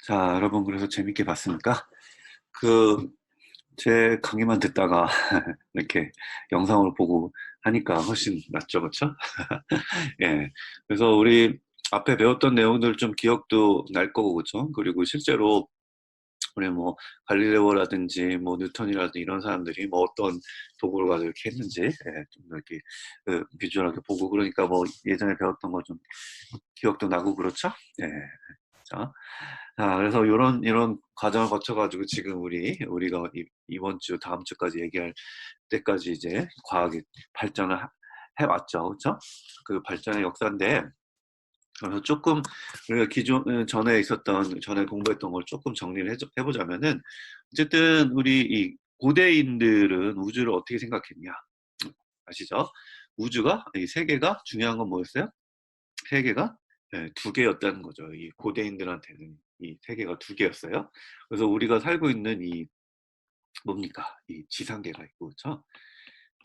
자, 여러분, 그래서 재밌게 봤습니까? 그, 제 강의만 듣다가 이렇게 영상으로 보고 하니까 훨씬 낫죠, 그쵸? 예. 그래서 우리 앞에 배웠던 내용들 좀 기억도 날 거고, 그쵸? 그리고 실제로 우리 뭐 갈릴레오라든지 뭐 뉴턴이라든지 이런 사람들이 뭐 어떤 도구를 가지고 이렇게 했는지 좀 이렇게 비주얼하게 보고 그러니까 뭐 예전에 배웠던 거 좀 기억도 나고 그렇죠? 예. 자, 그래서 이런 과정을 거쳐가지고 지금 우리가 이번 주, 다음 주까지 얘기할 때까지 이제 과학이 발전을 해왔죠, 그렇죠? 그 발전의 역사인데, 그래서 조금 우리가 전에 공부했던 걸 조금 정리를 해보자면은, 어쨌든 우리 이 고대인들은 우주를 어떻게 생각했냐, 아시죠? 우주가 이 세계가 중요한 건 뭐였어요? 세계가 두 개였다는 거죠. 이 고대인들한테는 이 세계가 두 개였어요. 그래서 우리가 살고 있는 이 뭡니까? 이 지상계가 있고, 그렇죠?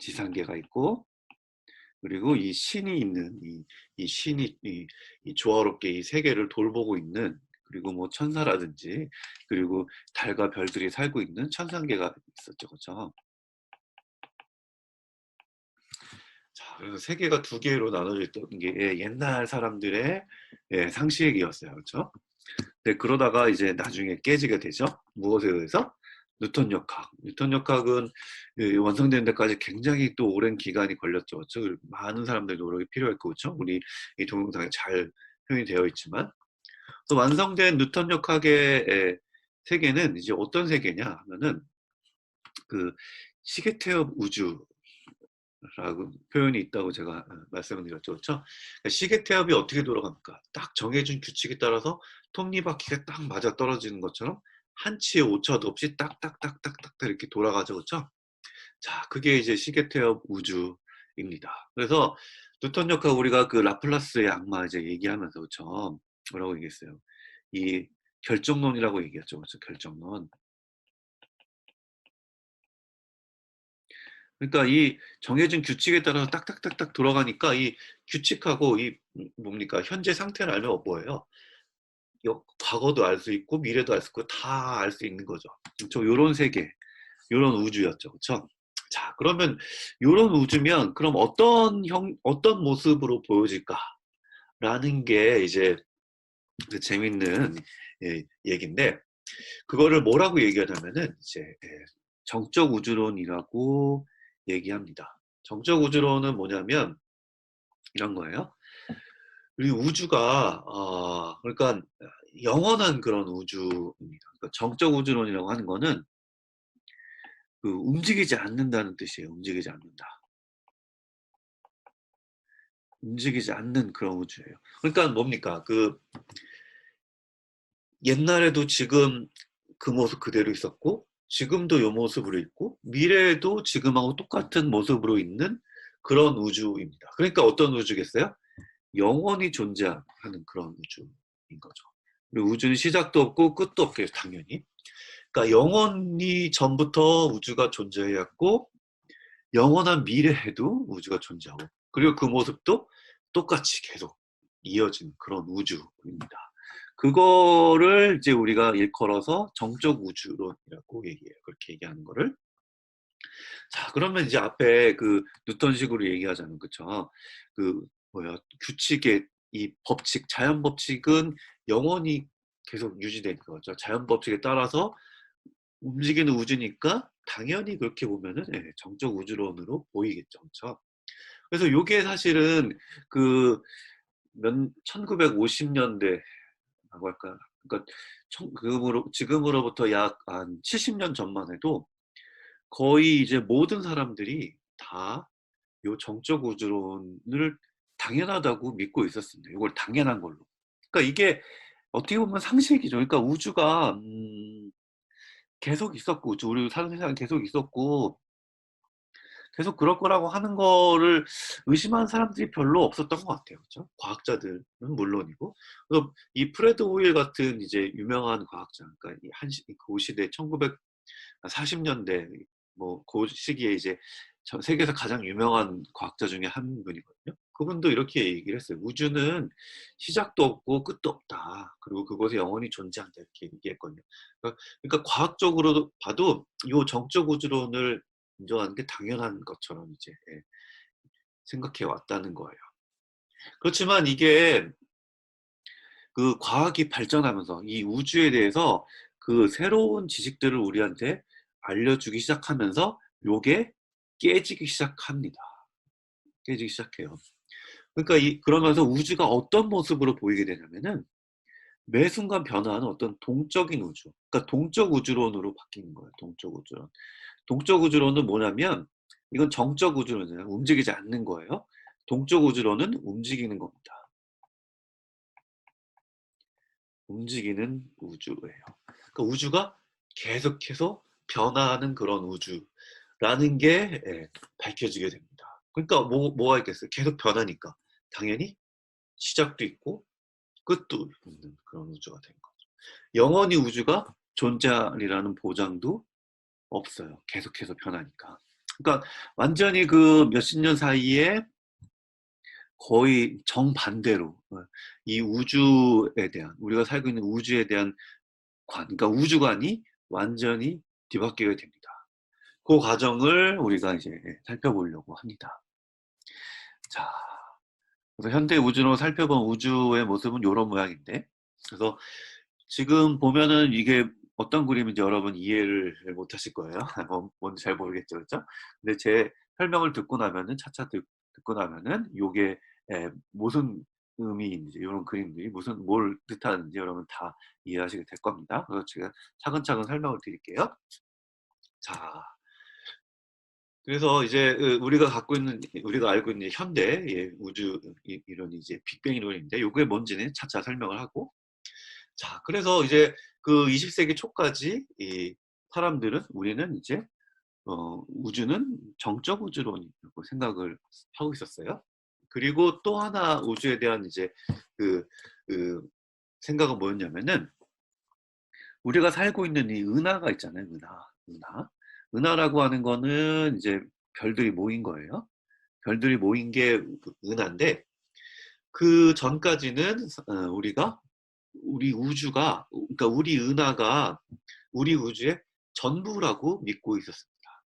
지상계가 있고, 그리고 이 신이 있는 이 신이 이 조화롭게 이 세계를 돌보고 있는 그리고 뭐 천사라든지 그리고 달과 별들이 살고 있는 천상계가 있었죠, 그렇죠? 자, 그래서 세계가 두 개로 나눠져 있던 게 옛날 사람들의 상식이었어요, 그렇죠? 네, 그러다가 이제 나중에 깨지게 되죠. 무엇에 의해서? 뉴턴 역학. 뉴턴 역학은 완성되는 데까지 굉장히 또 오랜 기간이 걸렸죠. 그렇죠? 많은 사람들의 노력이 필요했고, 그렇죠? 우리 이 동영상에 잘 표현이 되어 있지만, 또 완성된 뉴턴 역학의 세계는 이제 어떤 세계냐 하면은 그 시계태엽 우주라고 표현이 있다고 제가 말씀을 드렸죠. 그렇죠? 그러니까 시계태엽이 어떻게 돌아갑니까? 딱 정해진 규칙에 따라서 톱니바퀴가 딱 맞아 떨어지는 것처럼 한치의 오차도 없이 딱딱딱딱딱 이렇게 돌아가죠. 그렇죠? 자, 그게 이제 시계태엽 우주입니다. 그래서 뉴턴 역학 우리가 그 라플라스의 악마 이제 얘기하면서 그렇죠? 뭐라고 얘기했어요? 이 결정론이라고 얘기했죠. 그렇죠? 결정론. 그러니까 이 정해진 규칙에 따라서 딱딱딱딱 돌아가니까 이 규칙하고 이 뭡니까? 현재 상태를 알면 뭐예요? 과거도 알 수 있고 미래도 알 수 있고 다 알 수 있는 거죠. 저 요런 세계, 요런 우주였죠. 그렇죠? 자, 그러면 요런 우주면 그럼 어떤 모습으로 보여질까라는 게 이제 그 재밌는 얘기인데 그거를 뭐라고 얘기하냐면은 이제 정적 우주론이라고 얘기합니다. 정적 우주론은 뭐냐면 이런 거예요. 우리 우주가 그러니까 영원한 그런 우주입니다. 그러니까 정적 우주론이라고 하는 거는 그 움직이지 않는다는 뜻이에요. 움직이지 않는다. 움직이지 않는 그런 우주예요. 그러니까 뭡니까? 그 옛날에도 지금 그 모습 그대로 있었고 지금도 이 모습으로 있고 미래에도 지금하고 똑같은 모습으로 있는 그런 우주입니다. 그러니까 어떤 우주겠어요? 영원히 존재하는 그런 우주인 거죠. 그리고 우주는 시작도 없고 끝도 없겠죠, 당연히. 그러니까 영원히 전부터 우주가 존재해왔고 영원한 미래에도 우주가 존재하고 그리고 그 모습도 똑같이 계속 이어진 그런 우주입니다. 그거를 이제 우리가 일컬어서 정적 우주론이라고 얘기해요. 그렇게 얘기하는 거를. 자, 그러면 이제 앞에 그 뉴턴식으로 얘기하자면, 그쵸? 그, 규칙의 이 법칙, 자연 법칙은 영원히 계속 유지되는 거죠. 자연 법칙에 따라서 움직이는 우주니까 당연히 그렇게 보면은 정적 우주론으로 보이겠죠. 그쵸? 그래서 요게 사실은 그 1950년대라고 할까? 그러니까 지금으로부터 약 한 70년 전만 해도 거의 이제 모든 사람들이 다 요 정적 우주론을 당연하다고 믿고 있었습니다. 이걸 당연한 걸로. 그러니까 이게 어떻게 보면 상식이죠. 그러니까 우주가 계속 있었고, 우리 사는 세상에 계속 있었고, 계속 그럴 거라고 하는 거를 의심하는 사람들이 별로 없었던 것 같아요. 그렇죠? 과학자들은 물론이고. 그래서 이 프레드 호일 같은 이제 유명한 과학자, 그러니까 그 시대 1940년대 뭐 그 시기에 이제 전 세계에서 가장 유명한 과학자 중에 한 분이거든요. 그분도 이렇게 얘기를 했어요. "우주는 시작도 없고 끝도 없다. 그리고 그곳에 영원히 존재한다." 이렇게 얘기했거든요. 그러니까 과학적으로 봐도 요 정적 우주론을 인정하는 게 당연한 것처럼 이제 생각해 왔다는 거예요. 그렇지만 이게 그 과학이 발전하면서 이 우주에 대해서 그 새로운 지식들을 우리한테 알려주기 시작하면서 요게 깨지기 시작합니다. 깨지기 시작해요. 그러니까 그러면서 우주가 어떤 모습으로 보이게 되냐면은 매 순간 변화하는 어떤 동적인 우주, 그러니까 동적 우주론으로 바뀌는 거예요. 동적 우주론. 동적 우주론은 뭐냐면 이건 정적 우주론이에요. 움직이지 않는 거예요. 동적 우주론은 움직이는 겁니다. 움직이는 우주예요. 그러니까 우주가 계속해서 변화하는 그런 우주라는 게 밝혀지게 됩니다. 그러니까 뭐가 있겠어요? 계속 변하니까 당연히 시작도 있고 끝도 있는 그런 우주가 된 거죠. 영원히 우주가 존재하리라는 보장도 없어요. 계속해서 변하니까. 그러니까 완전히 그 몇십 년 사이에 거의 정반대로 이 우주에 대한 우리가 살고 있는 우주에 대한 그러니까 우주관이 완전히 뒤바뀌게 됩니다. 그 과정을 우리가 이제 살펴보려고 합니다. 자, 그래서 현대 우주로 살펴본 우주의 모습은 이런 모양인데, 그래서 지금 보면은 이게 어떤 그림인지 여러분 이해를 못 하실 거예요. 뭔지 잘 모르겠죠, 그렇죠? 근데 제 설명을 듣고 나면은 차차 듣고 나면은 요게 무슨 의미인지 이런 그림들이 무슨 뭘 뜻하는지 여러분 다 이해하시게 될 겁니다. 그래서 제가 차근차근 설명을 드릴게요. 자, 그래서 이제 우리가 알고 있는 현대 우주 이론이 이제 빅뱅 이론인데 요게 뭔지는 차차 설명을 하고, 자, 그래서 이제 그 20세기 초까지 이 사람들은 우리는 이제 우주는 정적 우주론이라고 생각을 하고 있었어요. 그리고 또 하나 우주에 대한 이제 그, 그 생각은 뭐였냐면은 우리가 살고 있는 이 은하가 있잖아요. 은하라고 하는 거는 이제 별들이 모인 거예요. 별들이 모인 게 은하인데 그 전까지는 우리가 우리 우주가 그러니까 우리 은하가 우리 우주의 전부라고 믿고 있었습니다.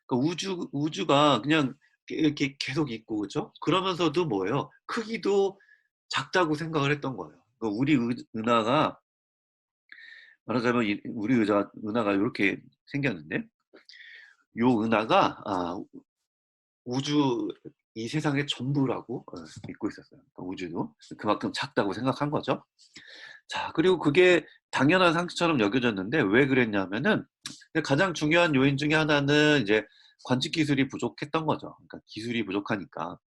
그러니까 우주가 그냥 이렇게 계속 있고 그죠? 그러면서도 뭐예요? 크기도 작다고 생각을 했던 거예요. 그러니까 우리 은하가 말하자면 우리 은하가 이렇게 생겼는데 요 은하가 우주 이 세상의 전부라고 믿고 있었어요. 그러니까 우주도 그만큼 작다고 생각한 거죠. 자, 그리고 그게 당연한 상식처럼 여겨졌는데 왜 그랬냐면은 가장 중요한 요인 중에 하나는 이제 관측 기술이 부족했던 거죠. 그러니까 기술이 부족하니까.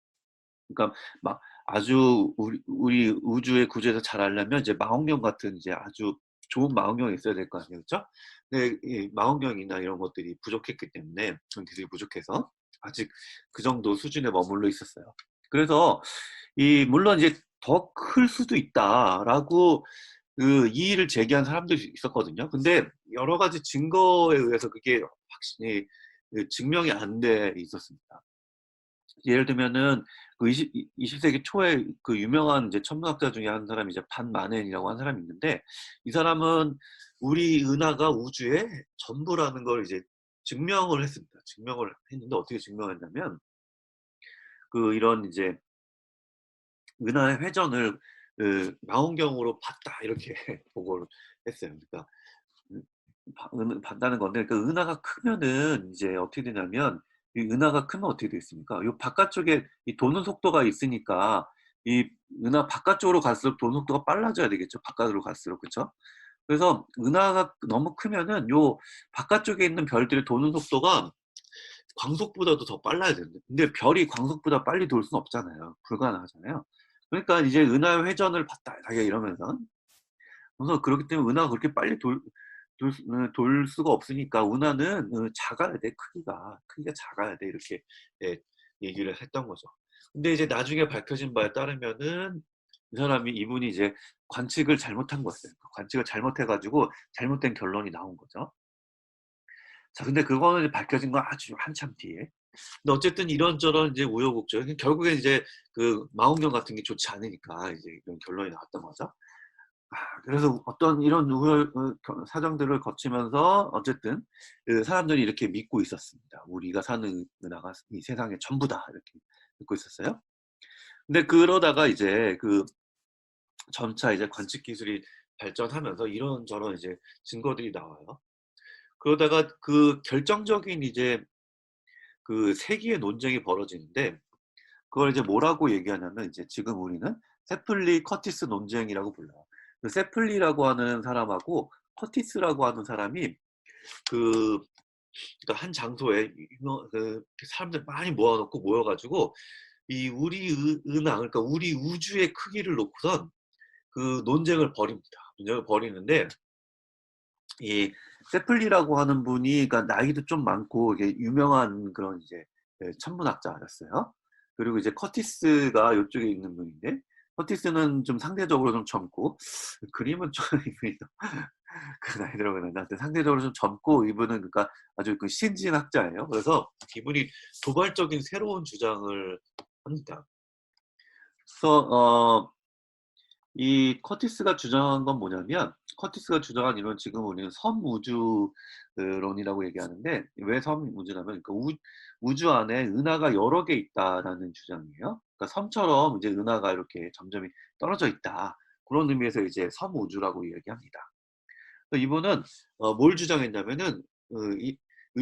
그러니까 막 아주 우리 우주의 구조에서 잘 알려면 이제 망원경 같은 이제 아주 좋은 망원경이 있어야 될 거 아니에요, 그렇죠? 근데 이 망원경이나 이런 것들이 부족했기 때문에 그런 기술이 부족해서 아직 그 정도 수준에 머물러 있었어요. 그래서 이 물론 이제 더 클 수도 있다라고 그 이의를 제기한 사람들이 있었거든요. 근데 여러 가지 증거에 의해서 그게 확실히 증명이 안 돼 있었습니다. 예를 들면은 그 20세기 초에 그 유명한 이제 천문학자 중에 한 사람이 이제 반 마넨이라고 한 사람이 있는데 이 사람은 우리 은하가 우주의 전부라는 걸 이제 증명을 했습니다. 증명을 했는데 어떻게 증명했냐면 그 이런 이제 은하의 회전을 망원경으로 봤다 이렇게 보고를 했어요. 그러니까 봤다는 건데, 그러니까 은하가 크면은 이제 어떻게 되냐면 이 은하가 크면 어떻게 되겠습니까? 요 바깥쪽에 이 도는 속도가 있으니까 이 은하 바깥쪽으로 갈수록 도는 속도가 빨라져야 되겠죠. 바깥으로 갈수록 그렇죠? 그래서 은하가 너무 크면은 요 바깥쪽에 있는 별들의 도는 속도가 광속보다도 더 빨라야 되는데 근데 별이 광속보다 빨리 돌 수는 없잖아요. 불가능하잖아요. 그러니까 이제 은하의 회전을 봤다 자기가 이러면서 그래서 그렇기 때문에 은하가 그렇게 빨리 돌 수가 없으니까 은하는 작아야 돼. 크기가 작아야 돼. 이렇게 얘기를 했던 거죠. 근데 이제 나중에 밝혀진 바에 따르면은 이분이 이제 관측을 잘못한 거였어요. 관측을 잘못해가지고 잘못된 결론이 나온 거죠. 자, 근데 그거는 밝혀진 건 아주 한참 뒤에. 근데 어쨌든 이런저런 이제 우여곡절, 결국에 이제 그 망원경 같은 게 좋지 않으니까 이제 이런 결론이 나왔던 거죠. 그래서 어떤 이런 사정들을 거치면서 어쨌든 그 사람들이 이렇게 믿고 있었습니다. '우리가 사는 은하가 이 세상의 전부다.' 이렇게 믿고 있었어요. 근데 그러다가 이제 그 점차 이제 관측 기술이 발전하면서 이런저런 이제 증거들이 나와요. 그러다가 그 결정적인 이제 그 세기의 논쟁이 벌어지는데, 그걸 이제 뭐라고 얘기하냐면 이제 지금 우리는 세플리 커티스 논쟁이라고 불러요. 그 세플리라고 하는 사람하고 커티스라고 하는 사람이 그 그러니까 한 장소에 그 사람들 많이 모아 놓고 모여 가지고 이 우리 은하, 그러니까 우리 우주의 크기를 놓고선 그 논쟁을 벌입니다. 논쟁을 벌이는데, 이 세플리라고 하는 분이 그러니까 나이도 좀 많고 이게 유명한 그런 이제 천문학자였어요. 그리고 이제 커티스가 요쪽에 있는 분인데, 커티스는 좀 상대적으로 좀 젊고, 그림은 좀 이분이 그 나이 들어가는 나한테 상대적으로 좀 젊고, 이분은 그러니까 아주 그 신진학자예요. 그래서 이분이 도발적인 새로운 주장을 합니다. 그래서 이 커티스가 주장한 건 뭐냐면, 커티스가 주장한 이론, 지금 우리는 섬우주론이라고 얘기하는데, 왜 섬우주냐면 그러니까 우주 안에 은하가 여러 개 있다라는 주장이에요. 그러니까 섬처럼 이제 은하가 이렇게 점점 떨어져 있다. 그런 의미에서 이제 섬우주라고 이야기합니다. 그래서 이분은 뭘 주장했냐면은 우리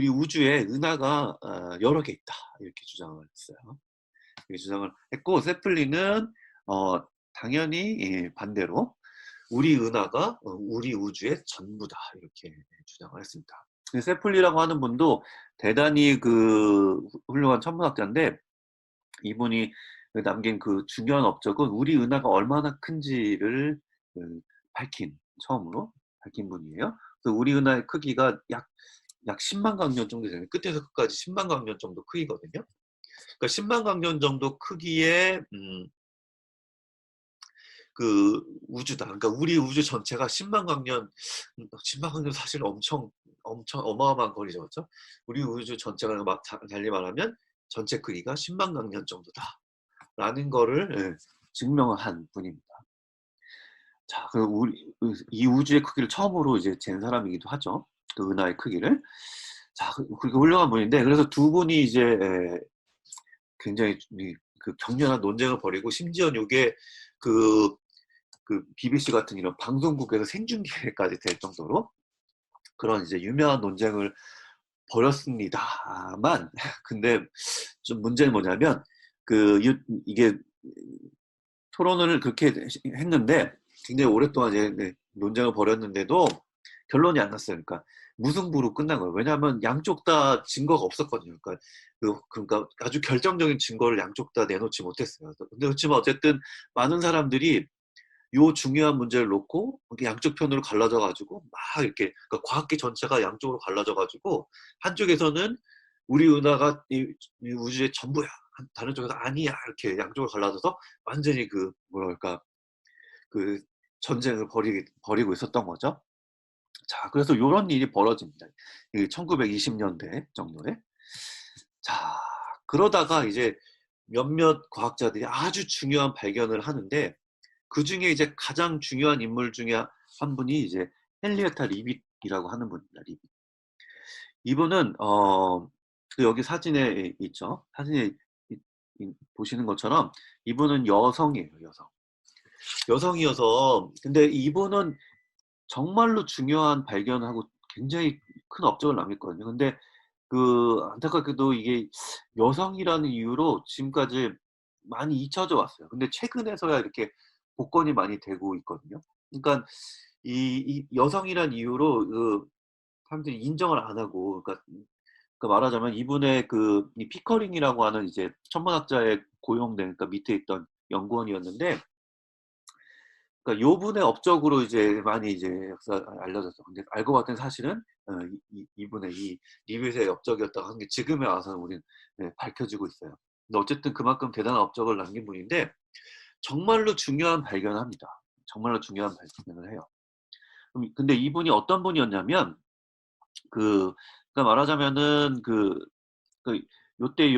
우주에 은하가 여러 개 있다, 이렇게 주장을 했어요. 이렇게 주장을 했고, 세플린은 어, 당연히 반대로 우리 은하가 우리 우주의 전부다, 이렇게 주장을 했습니다. 세플리라고 하는 분도 대단히 그 훌륭한 천문학자인데, 이분이 남긴 그 중요한 업적은 우리 은하가 얼마나 큰지를 그 처음으로 밝힌 분이에요. 그래서 우리 은하의 크기가 약 10만 광년 정도 되는, 끝에서 끝까지 10만 광년 정도 크기거든요. 그러니까 10만 광년 정도 크기의 그 우주다. 그러니까 우리 우주 전체가 10만 광년, 10만 광년 사실 엄청 어마어마한 거리죠, 그렇죠? 우리 우주 전체가 막 달리 말하면 전체 크기가 10만 광년 정도다라는 거를 증명을 한 분입니다. 자, 그 이 우주의 크기를 처음으로 이제 잰 사람이기도 하죠. 그 은하의 크기를. 자, 그게 훌륭한 분인데, 그래서 두 분이 이제 굉장히 그 격렬한 논쟁을 벌이고, 심지어 이게 그 BBC 같은 이런 방송국에서 생중계까지 될 정도로 그런 이제 유명한 논쟁을 벌였습니다만, 근데 좀 문제는 뭐냐면 이게 토론을 그렇게 했는데 굉장히 오랫동안 이제 논쟁을 벌였는데도 결론이 안 났어요. 그러니까 무승부로 끝난 거예요. 왜냐하면 양쪽 다 증거가 없었거든요. 그러니까 아주 결정적인 증거를 양쪽 다 내놓지 못했어요. 근데 그렇지만 어쨌든 많은 사람들이 요 중요한 문제를 놓고 이렇게 양쪽 편으로 갈라져 가지고 막 이렇게, 그러니까 과학계 전체가 양쪽으로 갈라져 가지고, 한쪽에서는 우리 은하가 이 우주의 전부야, 다른 쪽에서 아니야, 이렇게 양쪽으로 갈라져서 완전히 그 뭐랄까 그 전쟁을 벌이고 있었던 거죠. 자, 그래서 요런 일이 벌어집니다. 1920년대 정도에. 자, 그러다가 이제 몇몇 과학자들이 아주 중요한 발견을 하는데, 그중에 이제 가장 중요한 인물 중에 한 분이 이제 헨리에타 리빗이라고 하는 분입니다. 리빗. 이분은 그 여기 사진에 있죠. 사진에 보시는 것처럼 이분은 여성이에요. 여성이어서, 근데 이분은 정말로 중요한 발견을 하고 굉장히 큰 업적을 남겼거든요. 근데 그 안타깝게도 이게 여성이라는 이유로 지금까지 많이 잊혀져 왔어요. 근데 최근에서야 이렇게 복권이 많이 되고 있거든요. 그러니까 이 여성이란 이유로 그 사람들이 인정을 안 하고, 그러니까 말하자면 이분의 이 피커링이라고 하는 이제 천문학자의 고용된, 그러니까 밑에 있던 연구원이었는데, 그러니까 요 분의 업적으로 이제 많이 이제 알려졌어. 근데 알고 봤더니 사실은 이분의 이 리빗의 업적이었다고 하는 게 지금에 와서 우리는 밝혀지고 있어요. 근데 어쨌든 그만큼 대단한 업적을 남긴 분인데, 정말로 중요한 발견을 합니다. 정말로 중요한 발견을 해요. 근데 이분이 어떤 분이었냐면, 그러니까 말하자면은 요때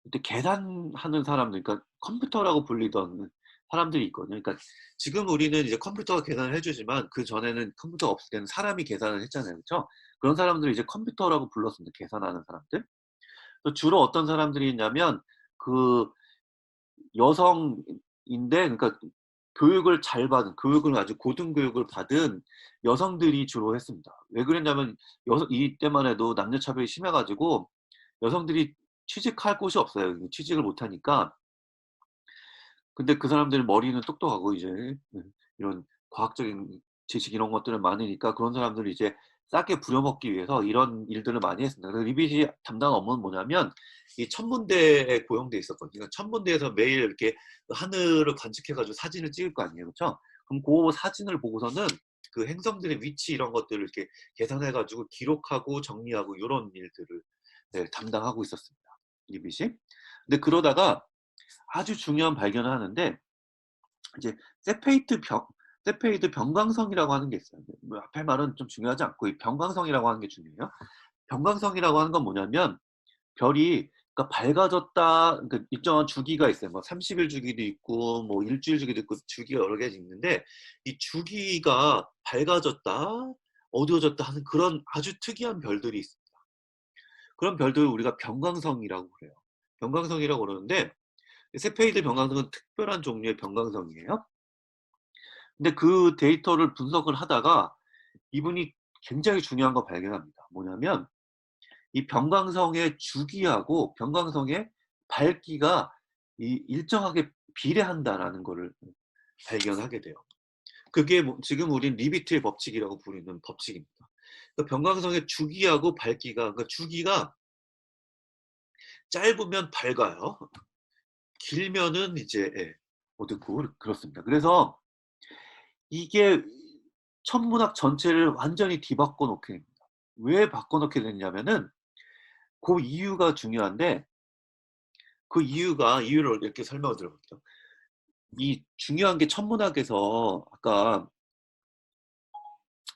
이때 계산하는 사람들, 그러니까 컴퓨터라고 불리던 사람들이 있거든요. 그러니까 지금 우리는 이제 컴퓨터가 계산을 해주지만 그 전에는 컴퓨터가 없을 때는 사람이 계산을 했잖아요, 그렇죠? 그런 사람들을 이제 컴퓨터라고 불렀습니다. 계산하는 사람들. 또 주로 어떤 사람들이 있냐면 그 여성인데, 그러니까 교육을 잘 받은, 교육을 아주 고등 교육을 받은 여성들이 주로 했습니다. 왜 그랬냐면 이때만 해도 남녀 차별이 심해가지고 여성들이 취직할 곳이 없어요. 취직을 못 하니까. 근데 그 사람들 머리는 똑똑하고 이제 이런 과학적인 지식 이런 것들은 많으니까 그런 사람들을 이제 싸게 부려먹기 위해서 이런 일들을 많이 했습니다. 그래서 리빗이 담당한 업무는 뭐냐면 이 천문대에 고용돼 있었거든요. 그러니까 천문대에서 매일 이렇게 하늘을 관측해가지고 사진을 찍을 거 아니에요, 그렇죠? 그럼 그 사진을 보고서는 그 행성들의 위치 이런 것들을 이렇게 계산해가지고 기록하고 정리하고 이런 일들을 담당하고 있었습니다. 리빗이. 근데 그러다가 아주 중요한 발견을 하는데 이제 세페이드 병광성이라고 하는 게 있어요. 뭐 앞에 말은 좀 중요하지 않고 이 병광성이라고 하는 게 중요해요. 병광성이라고 하는 건 뭐냐면 별이 그러니까 밝아졌다, 그러니까 일정한 주기가 있어요. 뭐 30일 주기도 있고 뭐 일주일 주기도 있고 주기가 여러 개 있는데 이 주기가 밝아졌다, 어두워졌다 하는 그런 아주 특이한 별들이 있습니다. 그런 별들을 우리가 병광성이라고 그래요. 병광성이라고 그러는데 세페이드 병광성은 특별한 종류의 병광성이에요. 근데 그 데이터를 분석을 하다가 이분이 굉장히 중요한 거 발견합니다. 뭐냐면 이 병광성의 주기하고 병광성의 밝기가 일정하게 비례한다라는 거를 발견하게 돼요. 그게 지금 우린 리비트의 법칙이라고 부르는 법칙입니다. 그러니까 병광성의 주기하고 밝기가, 그러니까 주기가 짧으면 밝아요. 길면은 이제 어둡고 그렇습니다. 그래서 이게 천문학 전체를 완전히 뒤바꿔 놓게 됩니다. 왜 바꿔 놓게 됐냐면은 그 이유가 중요한데 그 이유를 이렇게 설명을 드려볼게요. 이 중요한 게 천문학에서 아까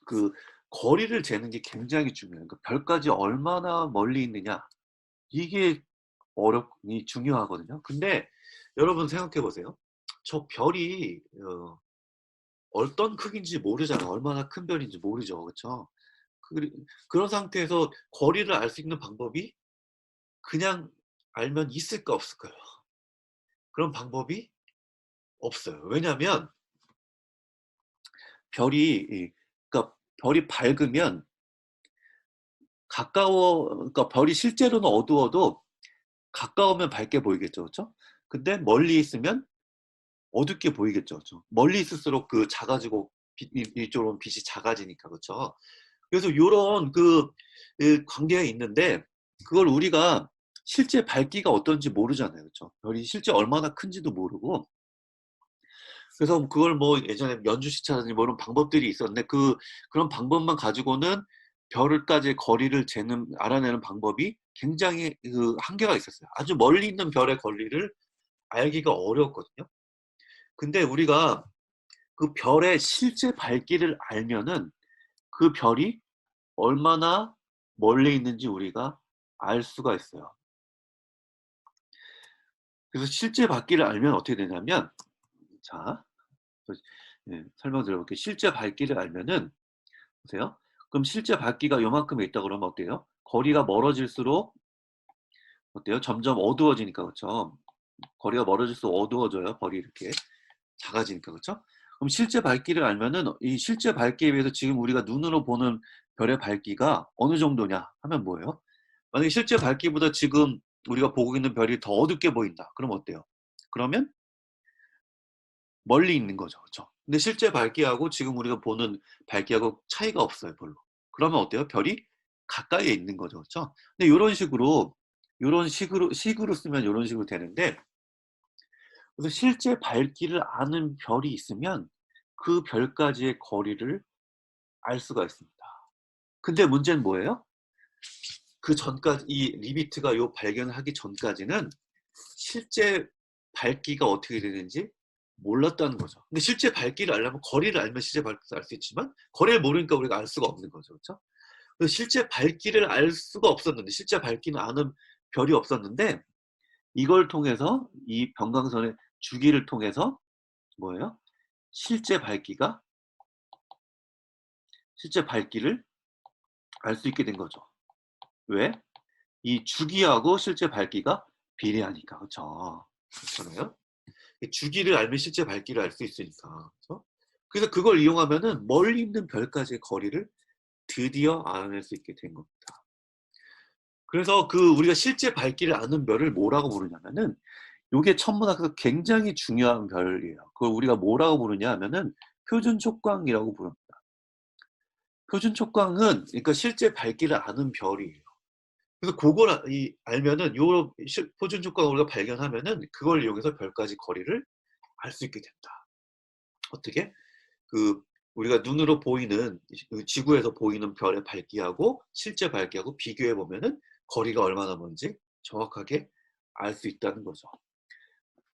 그 거리를 재는 게 굉장히 중요해요. 그러니까 별까지 얼마나 멀리 있느냐 이게 중요하거든요. 근데 여러분 생각해 보세요. 저 별이 어떤 크기인지 모르잖아요. 얼마나 큰 별인지 모르죠. 그렇죠? 그런 상태에서 거리를 알 수 있는 방법이 그냥 알면 있을까 없을까요? 그런 방법이 없어요. 왜냐하면 그러니까 별이 밝으면 그러니까 별이 실제로는 어두워도 가까우면 밝게 보이겠죠, 그렇죠? 근데 멀리 있으면 어둡게 보이겠죠, 그렇죠? 멀리 있을수록 작아지고 이쪽으로는 빛이 작아지니까, 그렇죠? 그래서 이런 관계가 있는데 그걸 우리가 실제 밝기가 어떤지 모르잖아요, 그렇죠? 별이 실제 얼마나 큰지도 모르고. 그래서 그걸 뭐 예전에 연주시차라든지 뭐 이런 방법들이 있었는데 그런 방법만 가지고는 별까지 거리를 알아내는 방법이 굉장히 한계가 있었어요. 아주 멀리 있는 별의 거리를 알기가 어려웠거든요. 근데 우리가 그 별의 실제 밝기를 알면은 그 별이 얼마나 멀리 있는지 우리가 알 수가 있어요. 그래서 실제 밝기를 알면 어떻게 되냐면, 자, 설명드려볼게요. 실제 밝기를 알면은, 보세요. 그럼 실제 밝기가 요만큼 있다 그러면 어때요? 거리가 멀어질수록 어때요? 점점 어두워지니까, 그렇죠? 거리가 멀어질수록 어두워져요. 별이 이렇게 작아지니까, 그렇죠? 그럼 실제 밝기를 알면은 이 실제 밝기에 비해서 지금 우리가 눈으로 보는 별의 밝기가 어느 정도냐 하면 뭐예요? 만약에 실제 밝기보다 지금 우리가 보고 있는 별이 더 어둡게 보인다. 그럼 어때요? 그러면 멀리 있는 거죠. 그렇죠? 근데 실제 밝기하고 지금 우리가 보는 밝기하고 차이가 없어요, 별로. 그러면 어때요? 별이 가까이에 있는 거죠. 그렇죠? 근데 이런 식으로 쓰면 이런 식으로 되는데, 그래서 실제 밝기를 아는 별이 있으면 그 별까지의 거리를 알 수가 있습니다. 근데 문제는 뭐예요? 그 전까지 이 리비트가 요 발견을 하기 전까지는 실제 밝기가 어떻게 되는지 몰랐다는 거죠. 근데 실제 밝기를 알려면 거리를 알면 실제 밝기를 알 수 있지만 거리를 모르니까 우리가 알 수가 없는 거죠. 그렇죠? 그래서 실제 밝기를 알 수가 없었는데 실제 밝기는 아는 별이 없었는데 이걸 통해서 이 변광선의 주기를 통해서 뭐예요? 실제 밝기를 알 수 있게 된 거죠. 왜? 이 주기하고 실제 밝기가 비례하니까. 그렇죠? 그렇잖아요. 주기를 알면 실제 밝기를 알 수 있으니까. 그렇죠? 그래서 그걸 이용하면은 멀리 있는 별까지의 거리를 드디어 알아낼 수 있게 된 겁니다. 그래서 우리가 실제 밝기를 아는 별을 뭐라고 부르냐면은 요게 천문학에서 굉장히 중요한 별이에요. 그걸 우리가 뭐라고 부르냐 하면은 표준 촉광이라고 부릅니다. 표준 촉광은 그러니까 실제 밝기를 아는 별이에요. 그래서 그걸 알면은 요 표준 촉광을 우리가 발견하면은 그걸 이용해서 별까지 거리를 알 수 있게 된다. 어떻게? 우리가 눈으로 보이는 지구에서 보이는 별의 밝기하고 실제 밝기하고 비교해 보면은 거리가 얼마나 먼지 정확하게 알 수 있다는 거죠.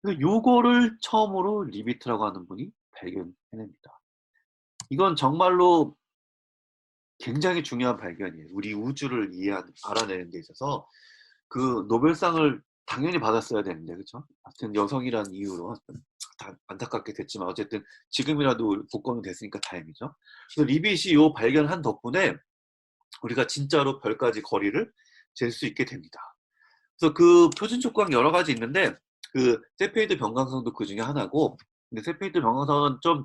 그래서 요거를 처음으로 리비트라고 하는 분이 발견해냅니다. 이건 정말로 굉장히 중요한 발견이에요. 우리 우주를 알아내는 데 있어서 노벨상을 당연히 받았어야 되는데, 그렇죠? 하여튼 여성이라는 이유로 다 안타깝게 됐지만 어쨌든 지금이라도 복권이 됐으니까 다행이죠. 그래서 리빗이 요 발견한 덕분에 우리가 진짜로 별까지 거리를 잴 수 있게 됩니다. 그래서 표준 촉광 여러 가지 있는데 세페이드 변광성도 그 중에 하나고, 근데 세페이드 변광성은 좀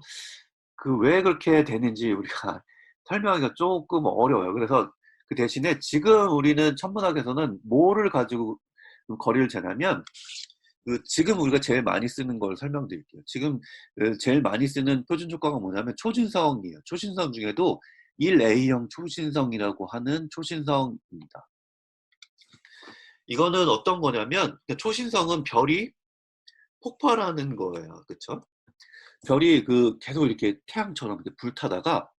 왜 그렇게 되는지 우리가 설명하기가 조금 어려워요. 그래서 그 대신에 지금 우리는 천문학에서는 뭐를 가지고 거리를 재냐면 지금 우리가 제일 많이 쓰는 걸 설명드릴게요. 지금 제일 많이 쓰는 표준 촉광은 뭐냐면 초신성이에요. 초신성 중에도 1A형 초신성이라고 하는 초신성입니다. 이거는 어떤 거냐면 초신성은 별이 폭발하는 거예요. 그쵸? 별이 계속 이렇게 태양처럼 이렇게 불타다가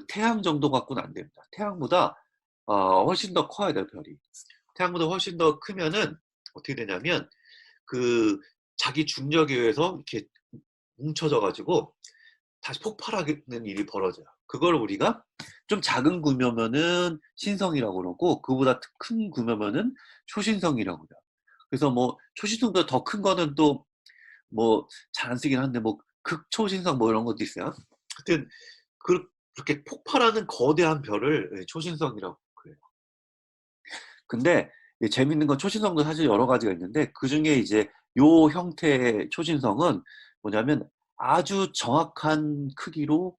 태양 정도 갖고는 안 됩니다. 태양보다 훨씬 더 커야 돼요, 별이. 태양보다 훨씬 더 크면은 어떻게 되냐면 자기 중력에 의해서 이렇게 뭉쳐져 가지고 다시 폭발하는 일이 벌어져요. 그걸 우리가 좀 작은 구면은 신성이라고 그러고 그보다 큰 구면은 초신성이라고 그래요. 그래서 뭐 초신성보다 더 큰 거는 또 뭐 잘 안 쓰긴 한데 뭐 극초신성 뭐 이런 것도 있어요. 하여튼 그렇게 폭발하는 거대한 별을 초신성이라고 그래요. 근데 재밌는 건 초신성도 사실 여러 가지가 있는데 그중에 이제 요 형태의 초신성은 뭐냐면 아주 정확한 크기로,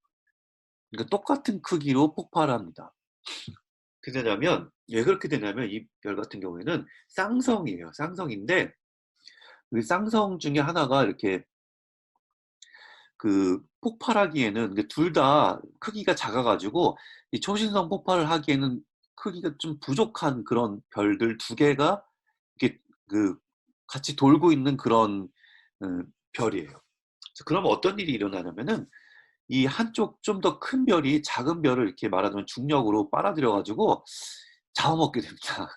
그러니까 똑같은 크기로 폭발합니다. 그러냐면 왜 그렇게 되냐면 이 별 같은 경우에는 쌍성이에요. 쌍성인데 쌍성 중에 하나가 이렇게 폭발하기에는 둘 다 크기가 작아가지고 이 초신성 폭발을 하기에는 크기가 좀 부족한 그런 별들 두 개가 이렇게 같이 돌고 있는 그런 별이에요. 그러면 어떤 일이 일어나냐면은 이 한쪽 좀 더 큰 별이 작은 별을 이렇게 말하자면 중력으로 빨아들여가지고 잡아먹게 됩니다.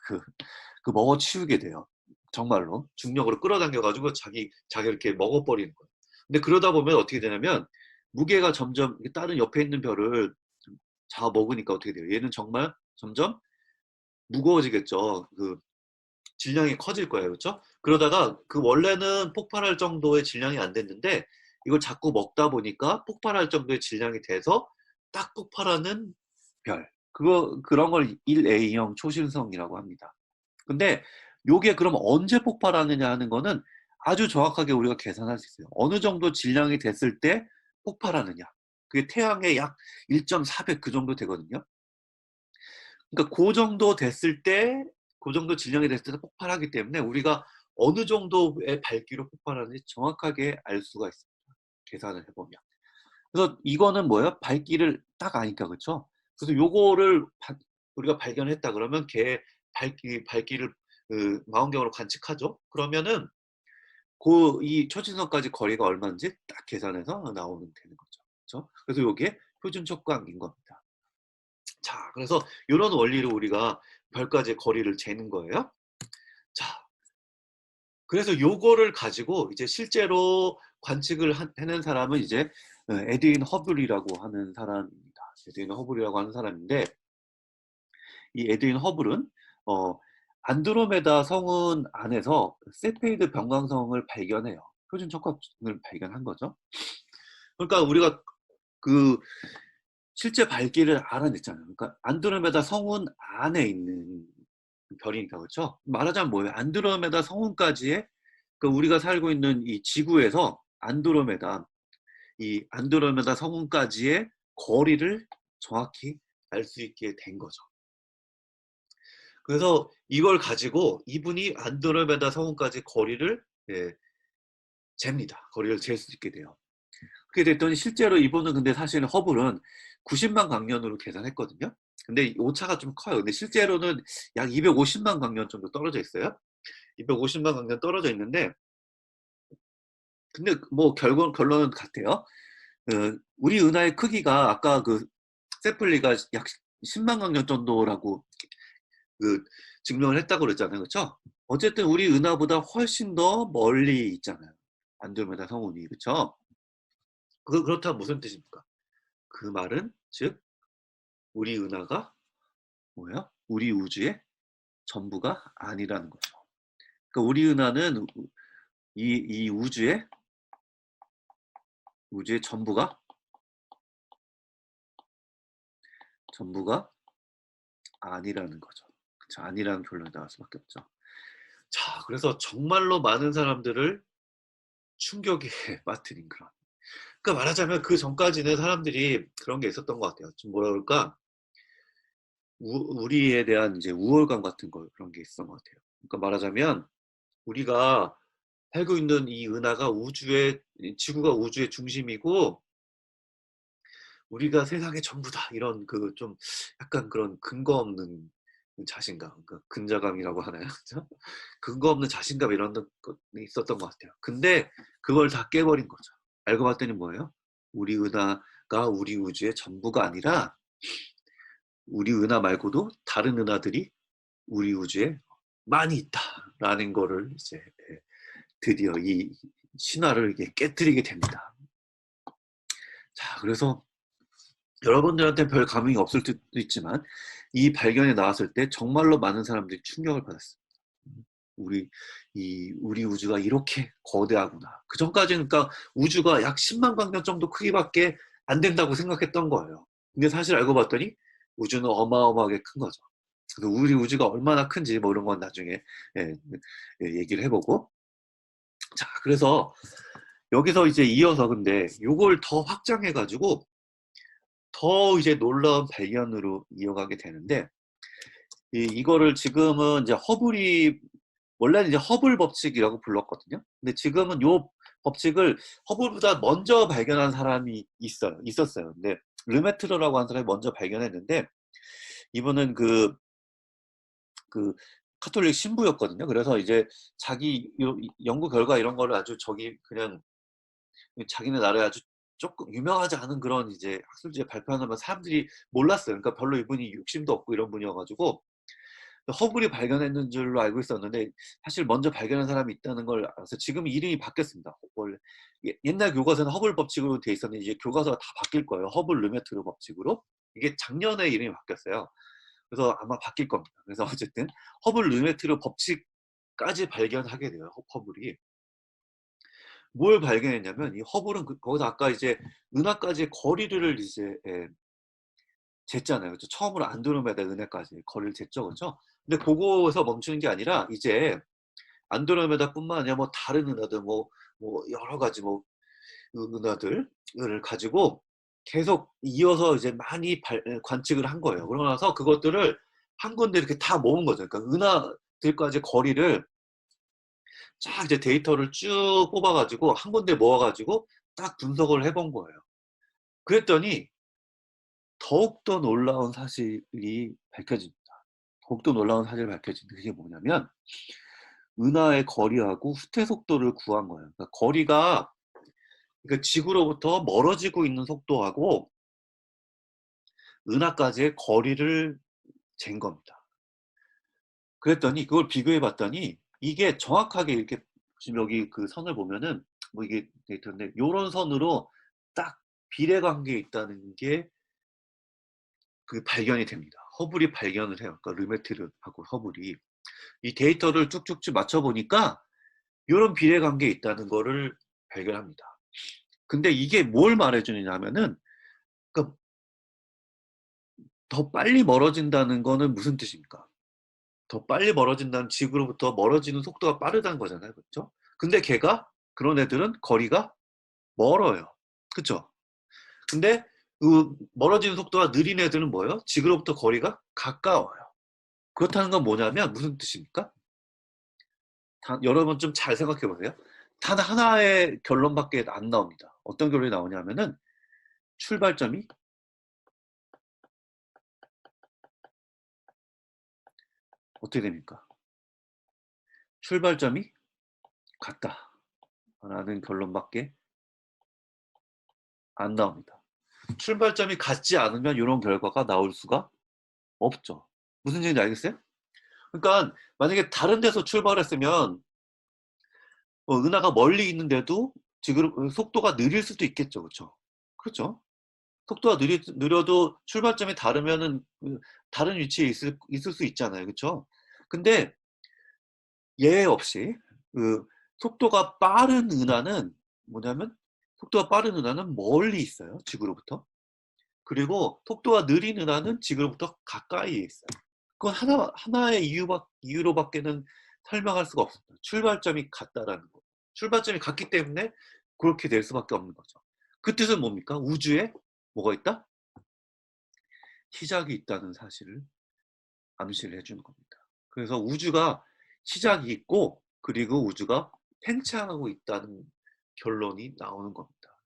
먹어치우게 돼요. 정말로 중력으로 끌어당겨가지고 자기 이렇게 먹어버리는 거예요. 근데 그러다 보면 어떻게 되냐면 무게가 점점 다른 옆에 있는 별을 잡아먹으니까 어떻게 돼요? 얘는 정말 점점 무거워지겠죠. 질량이 커질 거예요. 그렇죠? 그러다가 원래는 폭발할 정도의 질량이 안 됐는데 이걸 자꾸 먹다 보니까 폭발할 정도의 질량이 돼서 딱 폭발하는 별. 그런 걸 1A형 초신성이라고 합니다. 근데 요게 그럼 언제 폭발하느냐 하는 거는 아주 정확하게 우리가 계산할 수 있어요. 어느 정도 질량이 됐을 때 폭발하느냐. 그게 태양의 약 1.4배 그 정도 되거든요. 그러니까 그 정도 됐을 때, 그 정도 질량이 됐을 때 폭발하기 때문에 우리가 어느 정도의 밝기로 폭발하는지 정확하게 알 수가 있습니다. 계산을 해보면. 그래서 이거는 뭐예요? 밝기를 딱 아니까, 그렇죠? 그래서 요거를 우리가 발견했다 그러면 걔 밝기를 망원경으로 관측하죠. 그러면은 이 초신성까지 거리가 얼마인지 딱 계산해서 나오면 되는 거죠. 그렇죠? 그래서 요게 표준 촉광인 겁니다. 자, 그래서 이런 원리로 우리가 별까지의 거리를 재는 거예요. 자, 그래서 요거를 가지고 이제 실제로 관측을 해낸 사람은 이제 에드윈 허블이라고 하는 사람입니다. 에드윈 허블이라고 하는 사람인데 이 에드윈 허블은 안드로메다 성운 안에서 세페이드 변광성을 발견해요. 표준 척박을 발견한 거죠. 그러니까 우리가 그 실제 밝기를 알아냈잖아요. 그러니까 안드로메다 성운 안에 있는 별이니까, 그렇죠? 말하자면 뭐예요? 안드로메다 성운까지의, 그 우리가 살고 있는 이 지구에서 이 안드로메다 성운까지의 거리를 정확히 알 수 있게 된 거죠. 그래서 이걸 가지고 이분이 안드로메다 성운까지 거리를, 예, 잽니다. 거리를 잴 수 있게 돼요. 그렇게 됐더니 실제로 이분은, 근데 사실 허블은 90만 광년으로 계산했거든요. 근데 이 오차가 좀 커요. 근데 실제로는 약 250만 광년 정도 떨어져 있어요. 250만 광년 떨어져 있는데, 근데 뭐 결론은 같아요. 우리 은하의 크기가 아까 그 세플리가 약 10만 광년 정도라고 그 증명을 했다고 그랬잖아요. 그렇죠? 어쨌든 우리 은하보다 훨씬 더 멀리 있잖아요. 안드로메다 성운이. 그렇죠? 그렇다면 무슨 뜻입니까? 그 말은 즉 우리 은하가 뭐예요? 우리 우주의 전부가 아니라는 거죠. 그러니까 우리 은하는 이 우주의 전부가 아니라는 거죠. 그쵸? 아니라는 결론이 나올 수밖에 없죠. 자, 그래서 정말로 많은 사람들을 충격에 빠뜨린 그런. 그러니까 말하자면 그 전까지는 사람들이 그런 게 있었던 것 같아요. 좀 뭐라 그럴까? 우리에 대한 이제 우월감 같은 거, 그런 게 있었던 것 같아요. 그러니까 말하자면 우리가 살고 있는 이 은하가 지구가 우주의 중심이고 우리가 세상의 전부다, 이런 그 좀 약간 그런 근거 없는 자신감, 그 근자감이라고 하나요? 그죠? 근거 없는 자신감, 이런 것이 있었던 것 같아요. 근데 그걸 다 깨버린 거죠. 알고 봤더니 뭐예요? 우리 은하가 우리 우주의 전부가 아니라 우리 은하 말고도 다른 은하들이 우리 우주에 많이 있다라는 거를 이제, 예, 드디어 이 신화를 이게 깨뜨리게 됩니다. 자, 그래서 여러분들한테는 별 감흥이 없을 수도 있지만 이 발견이 나왔을 때 정말로 많은 사람들이 충격을 받았습니다. 우리 우주가 이렇게 거대하구나. 그 전까지는, 그러니까 우주가 약 10만 광년 정도 크기밖에 안 된다고 생각했던 거예요. 근데 사실 알고 봤더니 우주는 어마어마하게 큰 거죠. 그래서 우리 우주가 얼마나 큰지 뭐 이런 건 나중에, 예, 얘기를 해보고. 자, 그래서 여기서 이제 이어서 근데 이걸 더 확장해가지고 더 이제 놀라운 발견으로 이어가게 되는데, 이거를 지금은 이제 원래는 이제 허블 법칙이라고 불렀거든요. 근데 지금은 요 법칙을 허블보다 먼저 발견한 사람이 있었어요. 근데 르메트르라고 하는 사람이 먼저 발견했는데, 이분은 그 카톨릭 신부였거든요. 그래서 이제 자기 연구 결과 이런 거를 아주 그냥 자기네 나라에 아주 조금 유명하지 않은 그런 이제 학술지에 발표하면 사람들이 몰랐어요. 그러니까 별로 이분이 욕심도 없고 이런 분이어가지고 허블이 발견했는 줄로 알고 있었는데, 사실 먼저 발견한 사람이 있다는 걸 알아서 지금 이름이 바뀌었습니다. 원래 옛날 교과서는 허블 법칙으로 돼 있었는데 이제 교과서가 다 바뀔 거예요. 허블 르메트르 법칙으로. 이게 작년에 이름이 바뀌었어요. 그래서 아마 바뀔 겁니다. 그래서 어쨌든 허블 르메트르 법칙까지 발견하게 돼요. 허블이 뭘 발견했냐면, 이 허블은 거기서 아까 이제 은하까지의 거리를 이제, 쟀잖아요. 그렇죠? 처음으로 안드로메다 은하까지 거리를 쟀죠. 그렇죠? 근데 그거에서 멈추는 게 아니라 이제 안드로메다뿐만 아니라 뭐 다른 은하들, 뭐 여러 가지 뭐 은하들을 가지고 계속 이어서 이제 많이 관측을 한 거예요. 그러고 나서 그것들을 한 군데 이렇게 다 모은 거죠. 그러니까 은하들까지 거리를 쫙 이제 데이터를 쭉 뽑아가지고 한 군데 모아가지고 딱 분석을 해본 거예요. 그랬더니 더욱더 놀라운 사실이 밝혀집니다. 더욱더 놀라운 사실이 밝혀진 게 뭐냐면, 은하의 거리하고 후퇴 속도를 구한 거예요. 그러니까 거리가, 그러니까 지구로부터 멀어지고 있는 속도하고 은하까지의 거리를 잰 겁니다. 그랬더니 그걸 비교해 봤더니 이게 정확하게 이렇게, 지금 여기 그 선을 보면은 뭐 이게 데이터인데, 요런 선으로 딱 비례 관계에 있다는 게 발견이 됩니다. 허블이 발견을 해요. 그러니까 르메트르하고 허블이. 이 데이터를 쭉쭉쭉 맞춰보니까 이런 비례관계에 있다는 거를 발견합니다. 근데 이게 뭘 말해주느냐면은 그러니까 더 빨리 멀어진다는 거는 무슨 뜻입니까? 더 빨리 멀어진다는 지구로부터 멀어지는 속도가 빠르다는 거잖아요. 그렇죠? 근데 걔가 그런 애들은 거리가 멀어요. 그렇죠? 근데 그 멀어지는 속도가 느린 애들은 뭐예요? 지구로부터 거리가 가까워요. 그렇다는 건 뭐냐면 무슨 뜻입니까? 여러분 좀 잘 생각해 보세요. 단 하나의 결론밖에 안 나옵니다. 어떤 결론이 나오냐면은 출발점이 어떻게 됩니까? 출발점이 같다 라는 결론밖에 안 나옵니다. 출발점이 같지 않으면 이런 결과가 나올 수가 없죠. 무슨 얘기인지 알겠어요? 그러니까 만약에 다른 데서 출발했으면 은하가 멀리 있는데도 지금 속도가 느릴 수도 있겠죠. 그렇죠? 그렇죠? 속도가 느려도 출발점이 다르면은 다른 위치에 있을 수 있잖아요. 그렇죠? 근데 예외 없이 그 속도가 빠른 은하는 뭐냐면 속도가 빠른 은하는 멀리 있어요. 지구로부터. 그리고 속도가 느린 은하는 지구로부터 가까이에 있어요. 그건 하나의 이유로밖에는 설명할 수가 없습니다. 출발점이 같다라는 거. 출발점이 같기 때문에 그렇게 될 수밖에 없는 거죠. 그 뜻은 뭡니까? 우주에 뭐가 있다? 시작이 있다는 사실을 암시를 해주는 겁니다. 그래서 우주가 시작이 있고 그리고 우주가 팽창하고 있다는 결론이 나오는 겁니다.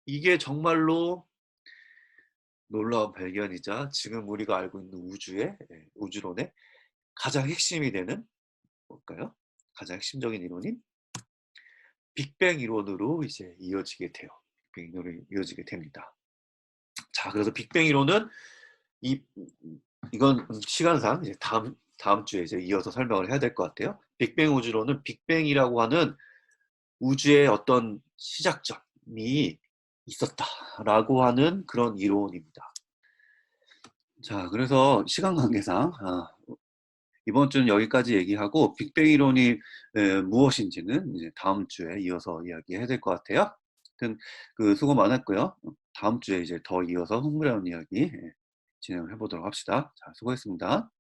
이게 정말로 놀라운 발견이자 지금 우리가 알고 있는 우주론의 가장 핵심이 되는 뭘까요? 가장 핵심적인 이론인 빅뱅 이론으로 이제 이어지게 돼요. 빅뱅 이론이 이어지게 됩니다. 자, 그래서 빅뱅 이론은 이건 시간상 이제 다음 주에 이제 이어서 설명을 해야 될 것 같아요. 빅뱅 우주론은 빅뱅이라고 하는 우주의 어떤 시작점이 있었다라고 하는 그런 이론입니다. 자, 그래서 시간 관계상 이번 주는 여기까지 얘기하고 빅뱅 이론이 무엇인지는 이제 다음 주에 이어서 이야기해야 될 것 같아요. 하여튼 그 수고 많았고요. 다음 주에 이제 더 이어서 흥미로운 이야기 진행을 해보도록 합시다. 자, 수고했습니다.